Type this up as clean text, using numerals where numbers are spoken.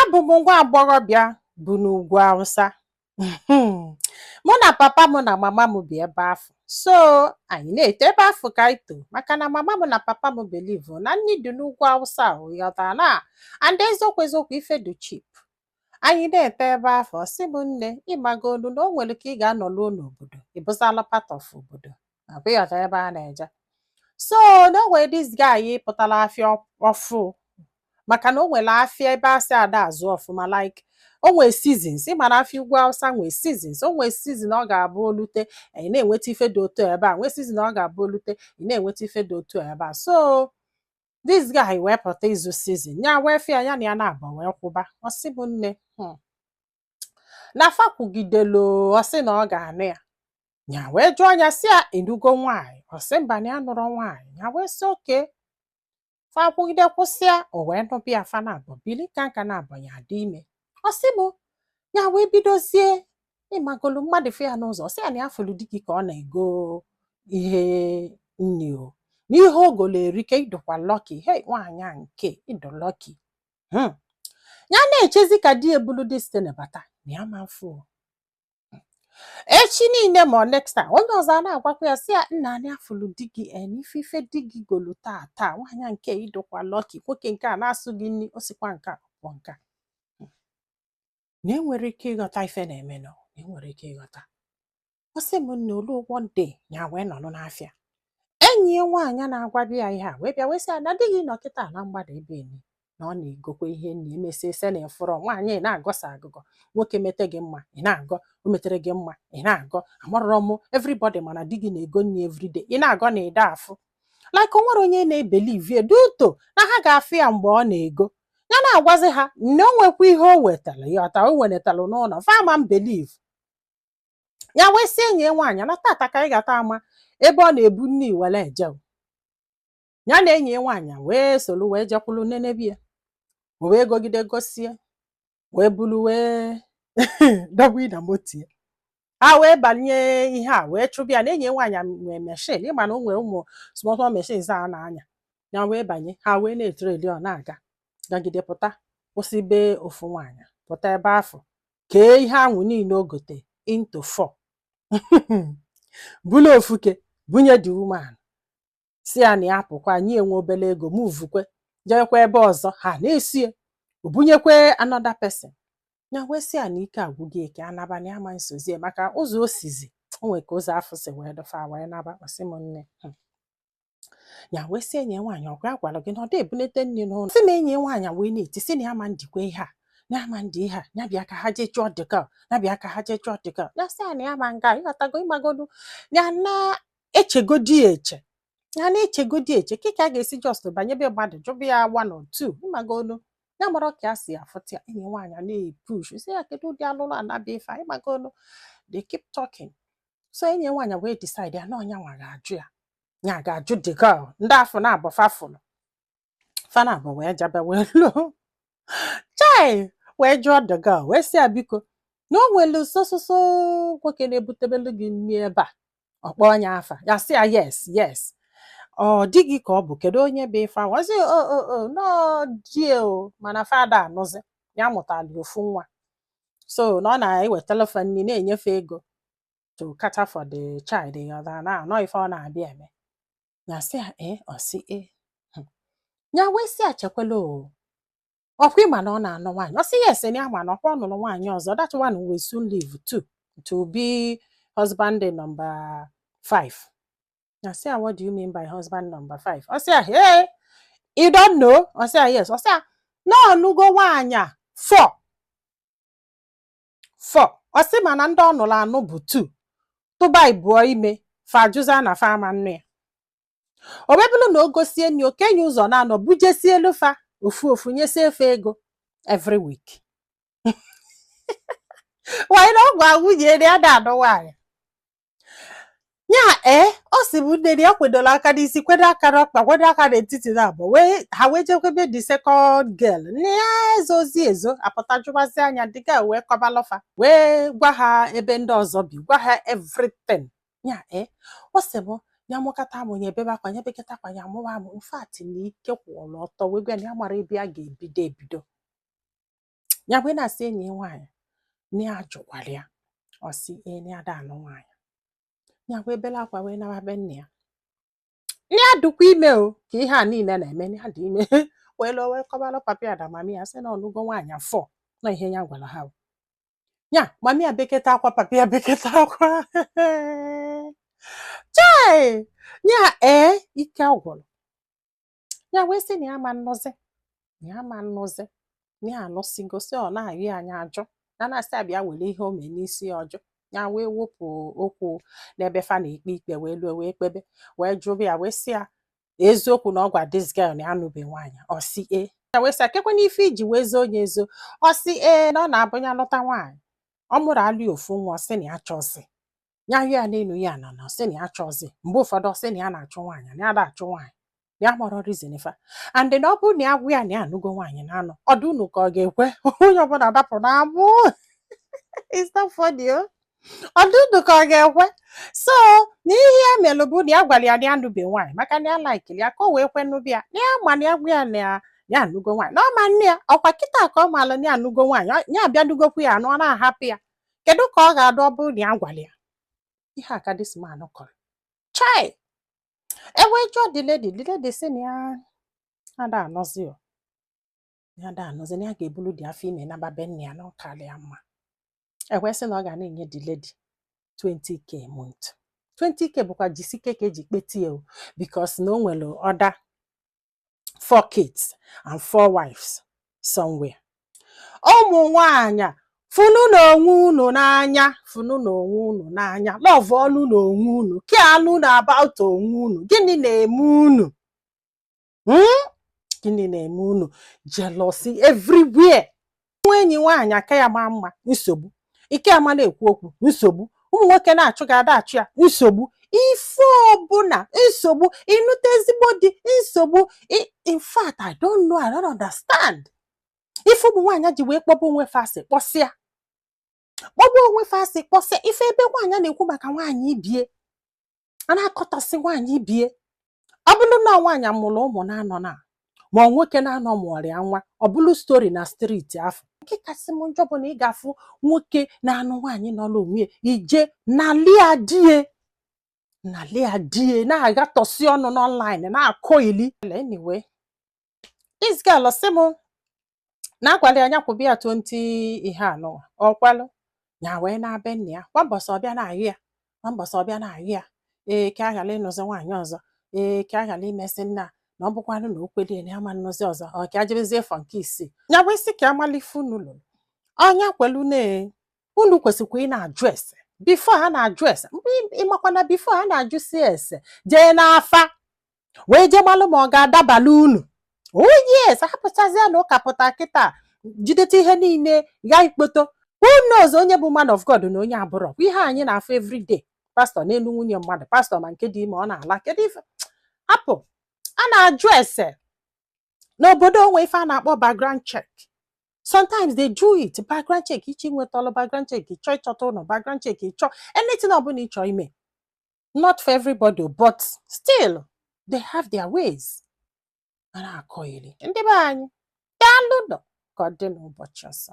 Abụ m nwa agbọghọbịa bụ n'ugwu Awụsa. Mụ na papa m na mama m bi ebe afọ. So anyị na-eto ebe afọ ka anyị too maka na mama m na papa m believe na nni dị n'ugwu Awụsa ahụ ghọtara na and eziokwu eziokwu ife dị cheap. Anyị na-eto ebe afọ sị m nne ịmagolu na o nwere ka ị ga-anọluo n'obodo ịbụzala part of obodo abịghọta ebe a na-eje. So na o nwere this guy pụtara afịa ọfụ maka na o nwere afịa ebe asị ada azụ ọfụma like o nwere seasons ị mara afịa ugwu Awụsa nwere seasons o nwere season ọ ga-abụ olute ị na-enweta ife dị otu ebe a nwee season ọ ga-abụ olute ị na-enweta ife dị otu ebe a. So this guy wee pụta ịzụ season ya wee fịa ya na ya na-aba wee kwụba ọ sị bụ nne na afa kwugidelu ọ sị na ọ ga-anụ ya ya wee jụọ ya sị ya enugo nwaanyị ọ sị mba na ya nụrụ nwaanyị ya wee sị oke fa kwugide kwụsịa o wee nụbịa afa na abọ bili ka nka na abọ ya dị ime ọ sị mụ ya wee bidozie ịmagolu mmadụ fụ ya n'ụzọ ọ sị ya na ya fụrụ di gị ka ọ na-ego ihe nni o n'ihe ogolo erike ịdụkwa lọki hei nwaanyị a nke ịdụ lọki ya na-echezi ka di ebulu dị site na bata na ya ma mfụ echi niile ma next time onye ọzọ na-agwakwa ya sị ya nna anyị afụlụ di gị ife di gị golu taa nwaanyị nke ịdụkwa lọki nwoke nke a na-asụ gị nri o sikwa nke a ọkwọ nke na enwere ike ịghọta ife na-eme nọ na enwere ike ịghọta ọ sị m nna olu one day ya wee nọrọ n'afịa enyi ya nwaanyị na-agwabi ya ihe a wee bịa wee sị ya na di gị nọ kịta na mgbada ebe enyi na ọ na-egokwa ihe nna emesi ese na efọrọ nwaanyị na-agọsa agụgọ nwoke mete gị mma ị na-agọ o metere gị mma ị na-agọ amarọrọ m everybody mana di gị na-ego nri everyday ị na-agọ na ede afụ like o nwere onye na-ebelive duto na ha ga-afụ ya mgbe ọ na-ego ya na-agwazi ha na o nwekwa ihe o wetara ya ọta o wenetalụ n'ụlọ fama m believe ya wee sị enyi nwaanyị na tata ka anyị ga-ata ama ebe ọ na-ebu nri were eje ya na enyi nwaanyị wee soro wee jekwulu nenebia o wee gogide gosie wee bulu wee dọgbu na motie ha wee banye ihe a wee chụbịa na enyi nwaanyị nwee meshin ịma na o nwere ụmụ small machines a na-anya ya wee banye ha wee na-etreli ọ na-aga gagide pụta kwụsị be ofu nwaanyị pụta ebe afọ kee ihe anwụ niile o gote into 4 bulu ofuke bunye dị woman si ya na ya pụkwa anyị enwe obele ego muvukwe jekwa ebe ọzọ ha na-esie obunyekwe another person ya wee sị ya na ike agwụghị eke anaba na ama nsozie maka ụzọ o sizi o nwere ka ụzọ afọ si wee dọfa wee naba ọsị m nne ya wee sị enyi nwaanyị ọgwa agwara gị na ọ dị ebunete nri n'ụlọ sị na enyi nwaanyị wee na-eti sị na ya ma ndikwa ihe a na ama ndị ihe a ya bịa ka ha jee chọọ dịka ya bịa ka ha jee chọọ dịka ya sị ya na ya ma nga ịghọtago ịmagodu ya na-echegodi eche ya na-echegodi eche kịka a ga-esi just banyebe mmadụ jụbụ ya 1 or 2 ịmagodu ya mara ka a si afụta ya enyi nwaanyị na-epush sị ya kedu ụdị alụlụ anabịa ife ịmagodu they keep talking so enyi nwaanyị wee decide ya na ọnya nwa ga-ajụ ya ga-ajụ the girl ndị afọ na-abụ fafụlụ fana abụ wee jabe wee lụọ chai wee jụọ the girl wee sị ya biko na o nwere sososo nwoke na-ebutebelu gị nri ebe a ọkpọ onye afa ya sị ya yes ọ dị gị ka ọ bụ kedu onye bụ ife ahụ ọsị no die o mana fada anụzi ya mụtara ofu nwa so na ọ na-ewetara fa nri na-enyefe ego to cater for the child ya na anọ ife ọ na-abịa eme ya sị ya ọ sị ya wee sị ya chekwala ọkwa ịma na ọ na-anụ nwaanyị ọ sị yes na ya ma na ọkwa ọ nụrụ nwaanyị ọzọ that one will soon leave too to be husband number 5 ya sị ya what do you mean by husband number 5 ọ sị ya hey you don't know ọ sị ya yes ọ sị ya na ọnụgo nwaanyị a 4 ọ sị mana ndị ọ nụrụ anụ bụ 2 tụba ịbụọ ime fa jụza na fa ama nnu ya o webụrụ na o gosie nri okenye ụzọ na-anọ bujesie elu fa ofu nyesie efe ego every week nwanyị na ọ gwa nwunye ya na-anụ nwaanyị ya ọ sị bụ nne ya kwedola aka n'isi kwedo aka n'ọkpa kwedo aka n'etiti na abụọ ha wee jekwebe the second girl nne ya ezo apụta jụbazi anya dịka wee kọbalọfa wee gwa ha ebe ndị ọzọ bi gwa ha everything ya ọ sị bụ ya mụkata amụnye ebebe akwa nye beketa akwa ya mụwa amụ mfat na ike kwụrụ ọtọ wee gwa na ya mara ebe a ga-ebido Ya bụ na asị enyi nwaanyị ni ajụkwara ya ọ sị ni ada anụ nwaanyị ya bụ ebele akwa wee nawa be nne ya ni adụkwa ime o ka ihe a niile na-eme ni adị ime wee lụọ wee kọbalụ papi ada mami ya sị na ọnụgo nwaanyị afọ na ihe ya gwara ha ya mami ya beketa akwa papi ya beketa akwa chai ya ike ọgwụrụ ya wee sị na ya ma nnọzi na ya anụsigo sị ọ na-ayị anya ajọ ya na-asị abịa were ihe o mee n'isi ọjọ ya wee wepụ okwu n'ebe fa na-ekpe ikpe wee lụọ wee kpebe wee jụrụ ya wee sị ya eziokwu na ọ gwa this girl na ya anụbe nwaanyị ọ sị ya wee sị akekwe n'ife iji wee zoo onye ezo ọ sị na ọ na-abụnya lụta nwaanyị ọ mụrụ alụ ofu nwa sị na ya chọzi ya yụ ya n'elu ya na sị na ya chọzi mgbe ụfọdụ ọ sị na ya na-achụ nwaanyị na ya da-achụ nwaanyị ya mọrọ reason fa and na ọ bụrụ na ya gwa ya na ya anụgo nwaanyị na anọ ọdụ unu ka ọ ga-ekwe onye ọbụla dapụ na abụ it's not funny ọdụ unu ka ọ ga-ekwe so na ihe ya melụ bụ na ya gwara ya na ya anụbe nwaanyị maka na ya laikiri ya ka o wee kwe nụbịa na ya ma na ya gwa ya na ya anụgo nwaanyị na ọma nne ya ọkwa kịta ka ọ maala na ya anụgo nwaanyị ya abịa nugokwu ya anụ ọ na-ahapụ ya kedu ka ọ ga-adụ ọ bụrụ na ya gwara ya ihe aka this man kọrọ chai ewee jụọ the lady sị na ya ada anọzi na ya ga-ebulu dị afọ ime na babe nne ya na ọ karịa ya mma ewee sị na ọ ga na-enye the lady 20k month 20k bụkwa jisike ka eji kpetie o because na o nwere other 4 kids and 4 wives somewhere ụmụ nwaanyị funu n'onwe unu n'anya love ọnụ n'onwe unu ke anụ na about onwe unu gịnị na-eme unu gịnị na-eme unu jealousy everywhere nwa enyi nwaanyị aka ya maa mma nsogbu ike ama na-ekwu okwu nsogbu ụmụ nwoke na-achụ ga-ada achụ ya nsogbu ife ọbụla nsogbu ịnụta ezigbo di nsogbu in fact I don't understand ife ụmụ nwaanyị ji wee kpọba onwe fa asị kpọsịa ife ebe nwaanyị na-ekwu maka nwaanyị ibie a na-akọtasị nwaanyị ibie ọ bụrụ na nwaanyị mụrụ ụmụ na-anọ na ma nwoke na-anọ mụọrịa nwa ọ bụrụ stori na streeti afọ nke kasị m njọ bụ na ị ga-afụ nwoke na-anụ nwaanyị nọ n'onwe ije na lia die na-agatọsi ọnụ n'ọnlaịn na-akọ ili anyway this girl sị m na-agwala ya kwụbịa ya 20 ihe anọ ọkwalụ ya wee na-abịa nne ya gbambọsọ ọbịa na-ayụ ya ka aghala ịnụzi nwaanyị ọzọ ka aghala imesi nna na ọ bụkwanụ na okweli na ama nnụzi ọzọ ọ ka ajebezie fọ nke isii ya bụ isi ka amalife unu lụrụ ọnya kwelu unu kwesịkwa ị na-ajụ ese bifo ha na-ajụ ese mgbe ịmakwana bifo ha na-ajụsi ese jee n'afa wee jee malụ ma ọ ga-adabala unu yes hapụchazie na ụka pụta kịta jidete ihe niile ga ikpoto unu ọzọ onye bụ man of God na onye abụrọ ihe anyị na-afụ everyday pastọ n'elu nwunye mmadụ pastọ ma nke dị ime ọ na-ala kedu ife hapụ a na-ajụ ese n'obodo onwe ife a na-akpọ background check sometimes they do it background check ichi nweta ọlụ background check ịchọ ịchọta ụlọ background check ịchọ anything ọbụla ịchọ ime not for everybody but still they have their ways a na-akọ iri ndị be anyị daalụ ka ọ dị n'ụbọchị ọzọ